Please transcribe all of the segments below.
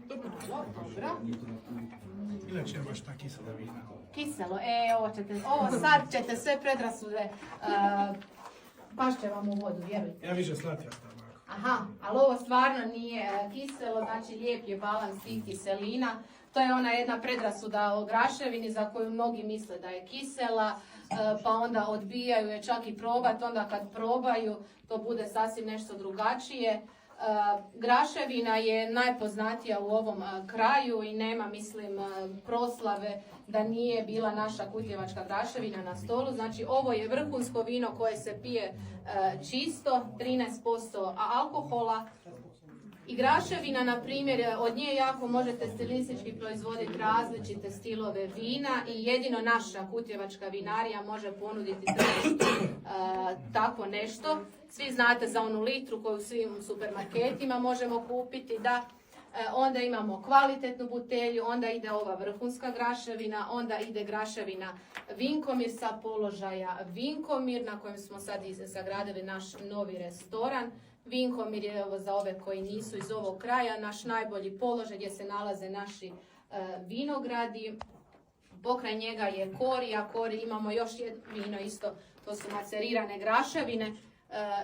Dobro. Inače je baš ta kisela vina. Kiselo, ovo sad ćete sve predrasude, baš će vam u vodu, vjerujte. Ja više slatjasta. Aha, ali ovo stvarno nije kiselo, znači lijep je balans tih kiselina. To je ona jedna predrasuda o graševini za koju mnogi misle da je kisela, pa onda odbijaju je čak i probati, onda kad probaju to bude sasvim nešto drugačije. Graševina je najpoznatija u ovom kraju i nema, mislim, proslave da nije bila naša kutjevačka graševina na stolu. Znači, ovo je vrhunsko vino koje se pije čisto, 13% alkohola. I graševina, na primjer, od nje jako možete stilistički proizvoditi različite stilove vina i jedino naša kutjevačka vinarija može ponuditi tako nešto. Svi znate za onu litru koju u svim supermarketima možemo kupiti, da. Onda imamo kvalitetnu butelju, onda ide ova vrhunska graševina, onda ide graševina Vinkomir sa položaja Vinkomir na kojem smo sad sagradili naš novi restoran. Vinkomir je, za ove koji nisu iz ovog kraja, naš najbolji položaj gdje se nalaze naši vinogradi. Pokraj njega je Korija, imamo još jedno vino isto, to su macerirane graševine.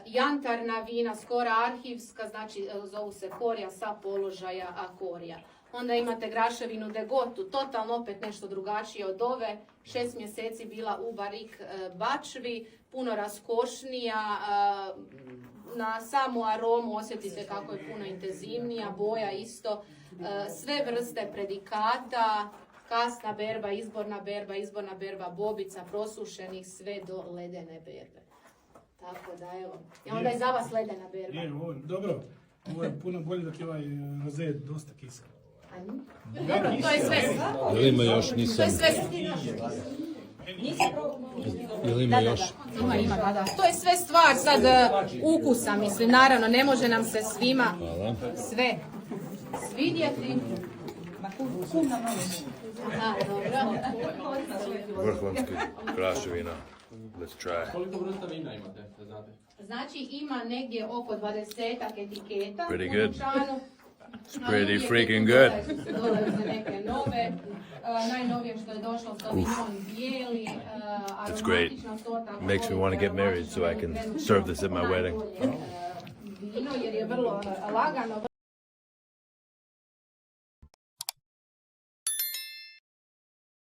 Jantarna vina, skora arhivska, znači zovu se Korija sa položaja Korija. Onda imate graševinu Degotu, totalno opet nešto drugačije od ove, 6 mjeseci bila u Barik bačvi, puno raskošnija, na samu aromu osjetite kako je puno intenzivnija, boja isto, sve vrste predikata, kasna berba, izborna berba, bobica, prosušenih sve do ledene berbe. Tako da evo, i onda je za vas ledena berba. Je, dobro, ovo je puno bolje dok je ovaj roze dosta kisel. Dobro, to je sve. Jel ima još, nisam... To je sve. Jel ima još? Ima, da. To je sve stvar sad ukusa, mislim, naravno, ne može nam se svima sve svidjeti. Aha, dobro. Vrhunski graševina. Let's try. Koliko vrsta vina imate, da znate? Znači ima negdje oko 20-ak etiketa. Pretty good. It's pretty freaking good. Dolaze neke nove. Najnovije što je došlo sa vinom bijeli, It's great. Makes me want to get married so I can serve this at my wedding. Vino jer je vrlo lagano.